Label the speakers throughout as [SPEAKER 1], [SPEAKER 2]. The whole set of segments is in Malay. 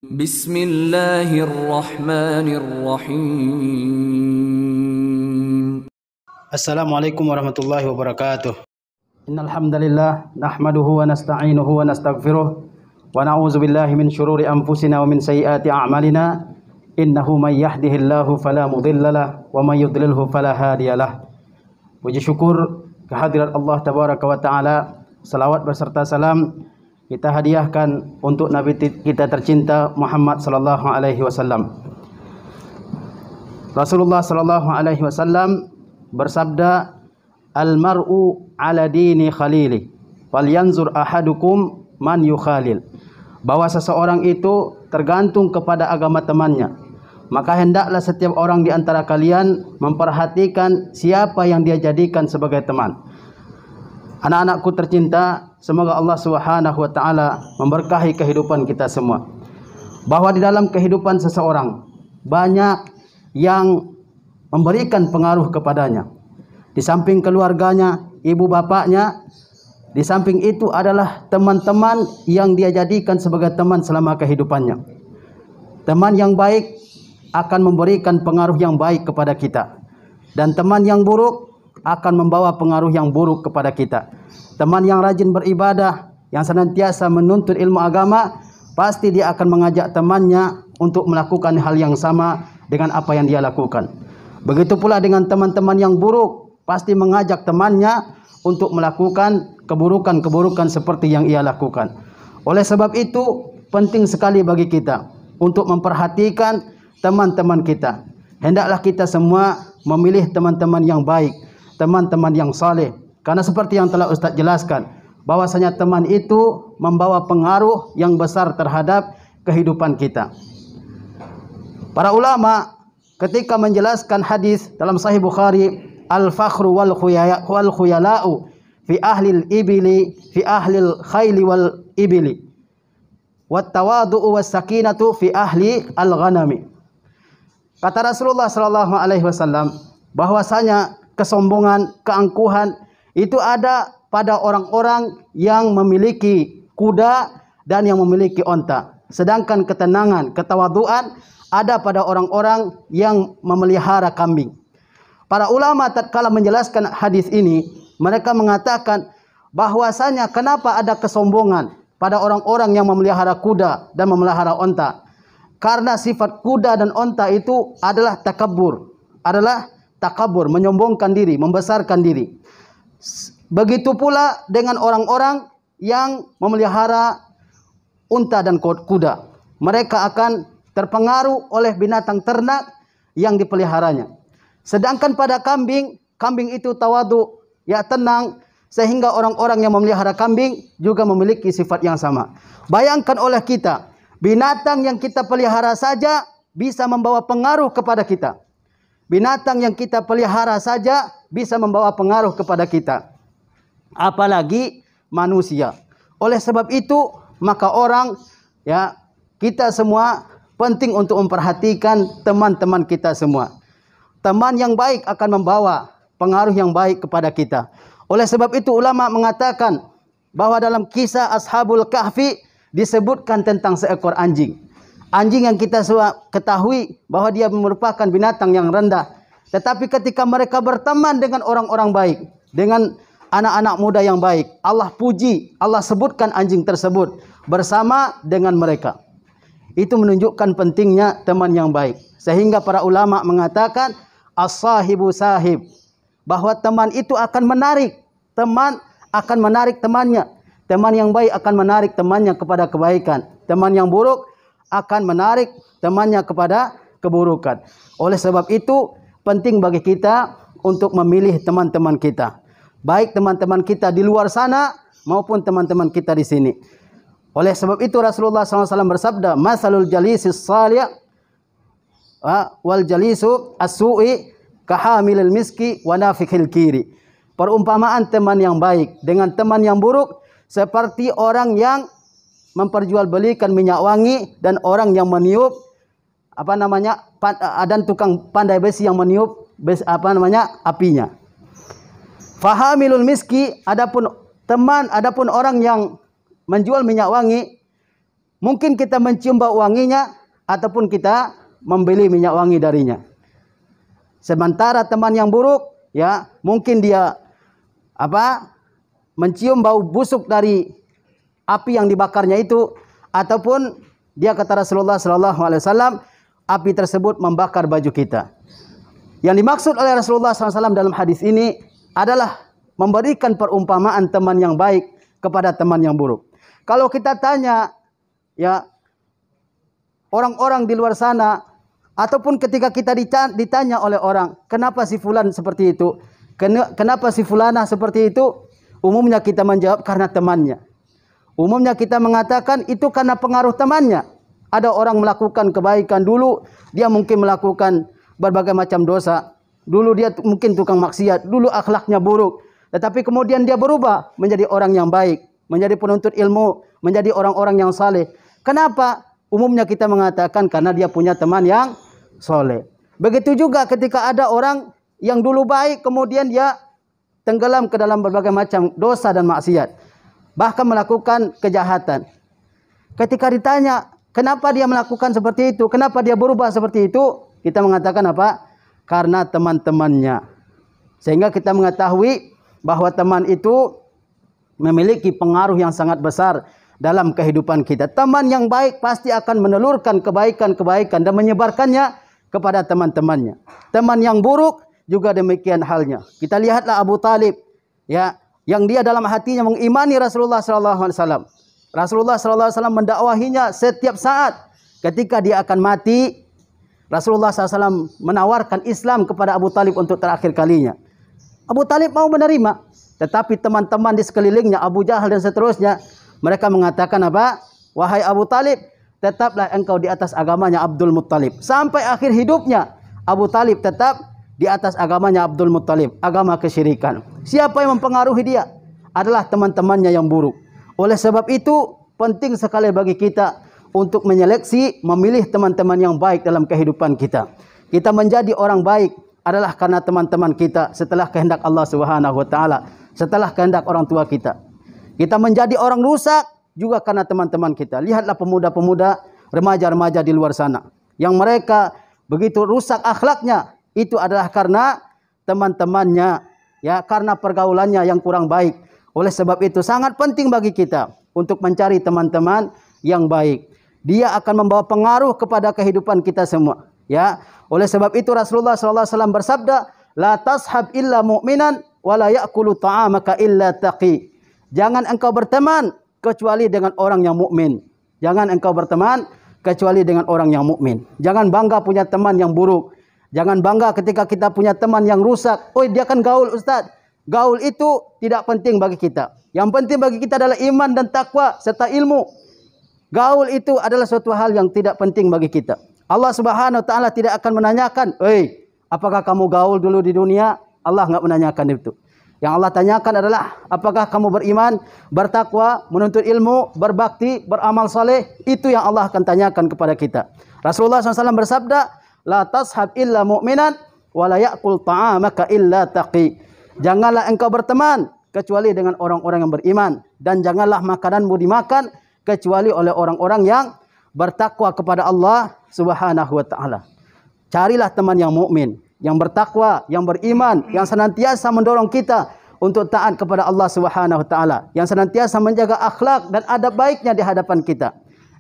[SPEAKER 1] Bismillahirrahmanirrahim.
[SPEAKER 2] Assalamualaikum warahmatullahi wabarakatuh. Innal hamdalillah nahmaduhu wa nasta'inuhu wa nastaghfiruh wa na'udzu billahi min syururi anfusina wa min sayyiati a'malina. Innahu may yahdihillahu fala mudhillalah wa may yudlilhu fala hadiyalah. Puji syukur kehadirat Allah tabaraka wa taala. Salawat beserta salam kita hadiahkan untuk Nabi kita tercinta Muhammad sallallahu alaihi wasallam. Rasulullah sallallahu alaihi wasallam bersabda, "Al-mar'u ala dini khalili, falyanzur ahadukum man yukhalil." Bahwa seseorang itu tergantung kepada agama temannya. Maka hendaklah setiap orang di antara kalian memperhatikan siapa yang dia jadikan sebagai teman. Anak-anakku tercinta, semoga Allah Subhanahu wa taala memberkahi kehidupan kita semua. Bahwa di dalam kehidupan seseorang banyak yang memberikan pengaruh kepadanya. Di samping keluarganya, ibu bapaknya, di samping itu adalah teman-teman yang dia jadikan sebagai teman selama kehidupannya. Teman yang baik akan memberikan pengaruh yang baik kepada kita. Dan teman yang buruk akan membawa pengaruh yang buruk kepada kita. Teman yang rajin beribadah, yang senantiasa menuntut ilmu agama, pasti dia akan mengajak temannya untuk melakukan hal yang sama dengan apa yang dia lakukan. Begitu pula dengan teman-teman yang buruk, pasti mengajak temannya untuk melakukan keburukan-keburukan seperti yang ia lakukan. Oleh sebab itu, penting sekali bagi kita untuk memperhatikan teman-teman kita. Hendaklah kita semua memilih teman-teman yang baik, teman-teman yang saleh. Karena seperti yang telah Ustaz jelaskan, bahwasanya teman itu membawa pengaruh yang besar terhadap kehidupan kita. Para ulama ketika menjelaskan hadis dalam Sahih Bukhari, al-fakhru wal khuyala'u fi ahlil ibili fi ahlil khayli wal ibili wat tawadu'u was sakinatu fi ahli al-ghanami. Kata Rasulullah sallallahu alaihi wasallam bahwasanya kesombongan, keangkuhan itu ada pada orang-orang yang memiliki kuda dan yang memiliki onta. Sedangkan ketenangan, ketawaduan ada pada orang-orang yang memelihara kambing. Para ulama tatkala menjelaskan hadis ini, mereka mengatakan bahwasanya kenapa ada kesombongan pada orang-orang yang memelihara kuda dan memelihara onta. Karena sifat kuda dan onta itu adalah takabur, menyombongkan diri, membesarkan diri. Begitu pula dengan orang-orang yang memelihara unta dan kuda. Mereka akan terpengaruh oleh binatang ternak yang dipeliharanya. Sedangkan pada kambing itu tawadu, ya tenang, sehingga orang-orang yang memelihara kambing juga memiliki sifat yang sama. Bayangkan oleh kita, binatang yang kita pelihara saja bisa membawa pengaruh kepada kita. Binatang yang kita pelihara saja bisa membawa pengaruh kepada kita. Apalagi manusia. Oleh sebab itu, maka kita semua penting untuk memperhatikan teman-teman kita semua. Teman yang baik akan membawa pengaruh yang baik kepada kita. Oleh sebab itu ulama mengatakan bahwa dalam kisah Ashabul Kahfi disebutkan tentang seekor anjing. Anjing yang kita semua ketahui bahwa dia merupakan binatang yang rendah. Tetapi ketika mereka berteman dengan orang-orang baik, dengan anak-anak muda yang baik, Allah puji, Allah sebutkan anjing tersebut bersama dengan mereka. Itu menunjukkan pentingnya teman yang baik. Sehingga para ulama mengatakan as-sahibu sahib, bahwa teman itu akan menarik, teman akan menarik temannya. Teman yang baik akan menarik temannya kepada kebaikan. Teman yang buruk akan menarik temannya kepada keburukan. Oleh sebab itu penting bagi kita untuk memilih teman-teman kita. Baik teman-teman kita di luar sana maupun teman-teman kita di sini. Oleh sebab itu Rasulullah SAW bersabda, "Masalul jalisis salih wal jalisu as-su'i kahamilil miski wa nafikhil kiri." Perumpamaan teman yang baik dengan teman yang buruk seperti orang yang memperjualbelikan minyak wangi dan orang yang meniup dan tukang pandai besi yang meniup apinya. Fahamilul miski, adapun orang yang menjual minyak wangi Mungkin kita mencium bau wanginya ataupun kita membeli minyak wangi darinya. Sementara teman yang buruk, ya, mungkin dia mencium bau busuk dari api yang dibakarnya itu, ataupun dia kata Rasulullah sallallahu alaihi wasallam, api tersebut membakar baju kita. Yang dimaksud oleh Rasulullah SAW dalam hadis ini adalah memberikan perumpamaan teman yang baik kepada teman yang buruk. Kalau kita tanya, ya, orang-orang di luar sana, ataupun ketika kita ditanya oleh orang, kenapa si fulan seperti itu? Kenapa si fulana seperti itu? Umumnya kita menjawab karena temannya. Umumnya kita mengatakan itu karena pengaruh temannya. Ada orang melakukan kebaikan dulu, dia mungkin melakukan berbagai macam dosa. Dulu dia mungkin tukang maksiat, dulu akhlaknya buruk. Tetapi kemudian dia berubah menjadi orang yang baik, menjadi penuntut ilmu, menjadi orang-orang yang saleh. Kenapa? Umumnya kita mengatakan karena dia punya teman yang soleh. Begitu juga ketika ada orang yang dulu baik, kemudian dia tenggelam ke dalam berbagai macam dosa dan maksiat, bahkan melakukan kejahatan. Ketika ditanya, kenapa dia melakukan seperti itu? Kenapa dia berubah seperti itu? Kita mengatakan apa? Karena teman-temannya. Sehingga kita mengetahui bahwa teman itu memiliki pengaruh yang sangat besar dalam kehidupan kita. Teman yang baik pasti akan menelurkan kebaikan-kebaikan dan menyebarkannya kepada teman-temannya. Teman yang buruk juga demikian halnya. Kita lihatlah Abu Talib, ya, yang dia dalam hatinya mengimani Rasulullah SAW. Rasulullah SAW mendakwahinya setiap saat. Ketika dia akan mati, Rasulullah SAW menawarkan Islam kepada Abu Talib untuk terakhir kalinya. Abu Talib mau menerima, tetapi teman-teman di sekelilingnya, Abu Jahal dan seterusnya, mereka mengatakan apa? Wahai Abu Talib, tetaplah engkau di atas agamanya Abdul Muttalib. Sampai akhir hidupnya, Abu Talib tetap di atas agamanya Abdul Muttalib, agama kesyirikan. Siapa yang mempengaruhi dia? Adalah teman-temannya yang buruk. Oleh sebab itu, penting sekali bagi kita untuk menyeleksi, memilih teman-teman yang baik dalam kehidupan kita. Kita menjadi orang baik adalah karena teman-teman kita setelah kehendak Allah Subhanahu wa taala, setelah kehendak orang tua kita. Kita menjadi orang rusak juga karena teman-teman kita. Lihatlah pemuda-pemuda, remaja-remaja di luar sana yang mereka begitu rusak akhlaknya, itu adalah karena teman-temannya, ya, karena pergaulannya yang kurang baik. Oleh sebab itu sangat penting bagi kita untuk mencari teman-teman yang baik. Dia akan membawa pengaruh kepada kehidupan kita semua, ya. Oleh sebab itu Rasulullah SAW bersabda, la tashab illa mu'minan wa la ya'kulu ta'amaka illa taqi. Jangan engkau berteman kecuali dengan orang yang mukmin. Jangan engkau berteman kecuali dengan orang yang mukmin. Jangan bangga punya teman yang buruk. Jangan bangga ketika kita punya teman yang rusak. Oh, dia kan gaul, Ustaz. Gaul itu tidak penting bagi kita. Yang penting bagi kita adalah iman dan takwa serta ilmu. Gaul itu adalah suatu hal yang tidak penting bagi kita. Allah Subhanahu wa taala tidak akan menanyakan, "Hei, apakah kamu gaul dulu di dunia?" Allah enggak menanyakan itu. Yang Allah tanyakan adalah, apakah kamu beriman, bertakwa, menuntut ilmu, berbakti, beramal saleh? Itu yang Allah akan tanyakan kepada kita. Rasulullah SAW bersabda, la tashab illa mu'minan wa la ya'kul ta'amaka illa taqi. Janganlah engkau berteman kecuali dengan orang-orang yang beriman, dan janganlah makananmu dimakan kecuali oleh orang-orang yang bertakwa kepada Allah Subhanahu wa taala. Carilah teman yang mukmin, yang bertakwa, yang beriman, yang senantiasa mendorong kita untuk taat kepada Allah Subhanahu wa taala, yang senantiasa menjaga akhlak dan adab baiknya di hadapan kita.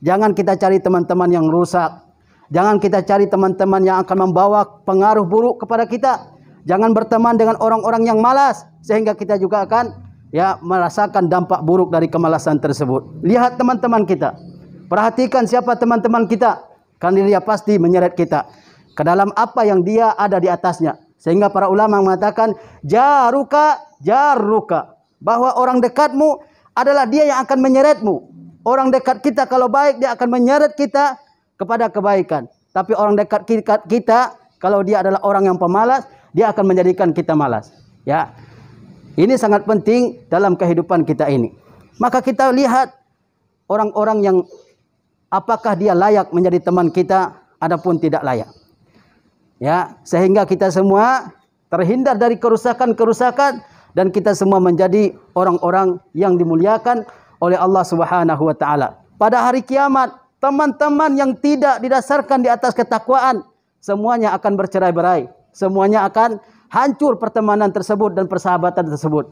[SPEAKER 2] Jangan kita cari teman-teman yang rusak. Jangan kita cari teman-teman yang akan membawa pengaruh buruk kepada kita. Jangan berteman dengan orang-orang yang malas sehingga kita juga akan merasakan dampak buruk dari kemalasan tersebut. Lihat teman-teman kita. Perhatikan siapa teman-teman kita, karena dia pasti menyeret kita ke dalam apa yang dia ada di atasnya. Sehingga para ulama mengatakan jaruka, bahwa orang dekatmu adalah dia yang akan menyeretmu. Orang dekat kita kalau baik, dia akan menyeret kita kepada kebaikan. Tapi orang dekat kita kalau dia adalah orang yang pemalas, dia akan menjadikan kita malas. Ya. Ini sangat penting dalam kehidupan kita ini. Maka kita lihat orang-orang yang apakah dia layak menjadi teman kita adapun tidak layak. Ya, sehingga kita semua terhindar dari kerusakan-kerusakan dan kita semua menjadi orang-orang yang dimuliakan oleh Allah Subhanahu wa taala. pada hari kiamat, teman-teman yang tidak didasarkan di atas ketakwaan, semuanya akan bercerai-berai. Semuanya akan hancur pertemanan tersebut dan persahabatan tersebut.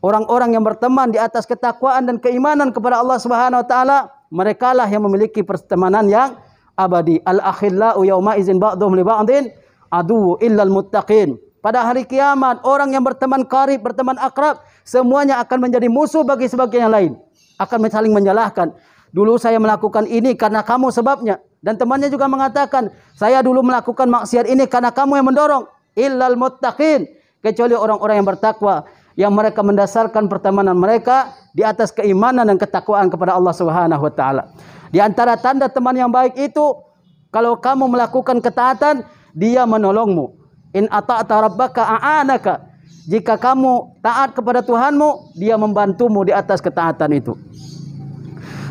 [SPEAKER 2] Orang-orang yang berteman di atas ketakwaan dan keimanan kepada Allah Subhanahu wa taala, merekalah yang memiliki pertemanan yang abadi. Al-akhillau yauma idzin ba'dhum li ba'din adu illal muttaqin. Pada hari kiamat, orang yang berteman karib, berteman akrab, semuanya akan menjadi musuh bagi sebagian yang lain. Akan saling menyalahkan. Dulu saya melakukan ini karena kamu sebabnya. Dan temannya juga mengatakan, saya dulu melakukan maksiat ini karena kamu yang mendorong. Illal muttaqin. Kecuali orang-orang yang bertakwa, yang mereka mendasarkan pertemanan mereka di atas keimanan dan ketakwaan kepada Allah Subhanahu wa taala. Di antara tanda teman yang baik itu, kalau kamu melakukan ketaatan, dia menolongmu. In ata'ta rabbaka a'anaka. Jika kamu taat kepada Tuhanmu, dia membantumu di atas ketaatan itu.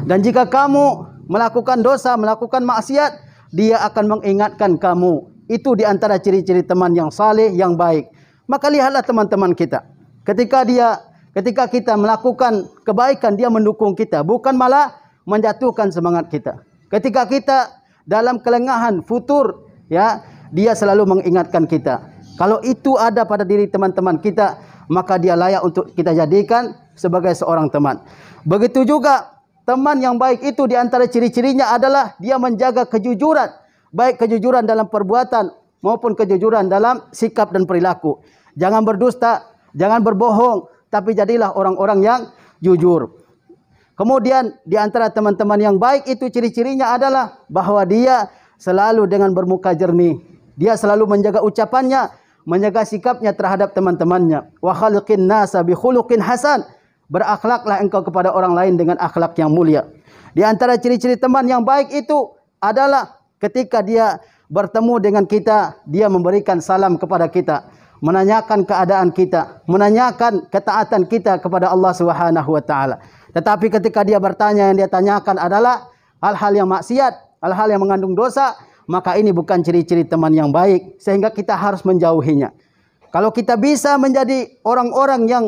[SPEAKER 2] Dan jika kamu melakukan dosa, melakukan maksiat, dia akan mengingatkan kamu. Itu di antara ciri-ciri teman yang saleh, yang baik. Maka lihatlah teman-teman kita. Ketika kita melakukan kebaikan, dia mendukung kita, bukan malah menjatuhkan semangat kita. Ketika kita dalam kelengahan, futur, ya, dia selalu mengingatkan kita. Kalau itu ada pada diri teman-teman kita, maka dia layak untuk kita jadikan sebagai seorang teman. Begitu juga teman yang baik itu, di antara ciri-cirinya adalah dia menjaga kejujuran, baik kejujuran dalam perbuatan maupun kejujuran dalam sikap dan perilaku. Jangan berdusta, jangan berbohong, tapi jadilah orang-orang yang jujur. Kemudian di antara teman-teman yang baik itu ciri-cirinya adalah bahwa dia selalu dengan bermuka jernih. Dia selalu menjaga ucapannya, menjaga sikapnya terhadap teman-temannya. Wa khaliqin nasa bi khuluqin hasan. Berakhlaklah engkau kepada orang lain dengan akhlak yang mulia. Di antara ciri-ciri teman yang baik itu adalah ketika dia bertemu dengan kita, dia memberikan salam kepada kita, menanyakan keadaan kita, menanyakan ketaatan kita kepada Allah Subhanahu wa taala. Tetapi ketika dia bertanya, yang dia tanyakan adalah hal-hal yang maksiat, hal-hal yang mengandung dosa, maka ini bukan ciri-ciri teman yang baik, sehingga kita harus menjauhinya. Kalau kita bisa menjadi orang-orang yang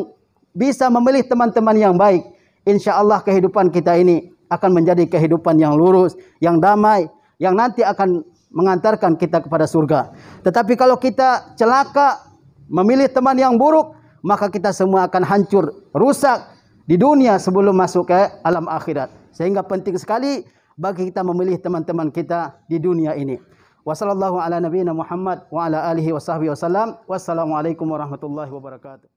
[SPEAKER 2] bisa memilih teman-teman yang baik, insya Allah kehidupan kita ini akan menjadi kehidupan yang lurus, yang damai, yang nanti akan mengantarkan kita kepada surga. Tetapi kalau kita celaka memilih teman yang buruk, maka kita semua akan hancur, rusak di dunia sebelum masuk ke alam akhirat. Sehingga penting sekali bagi kita memilih teman-teman kita di dunia ini. Wassallallahu ala nabiyina Muhammad wa ala alihi wa sahbihi wasallam. Wassalamualaikum warahmatullahi wabarakatuh.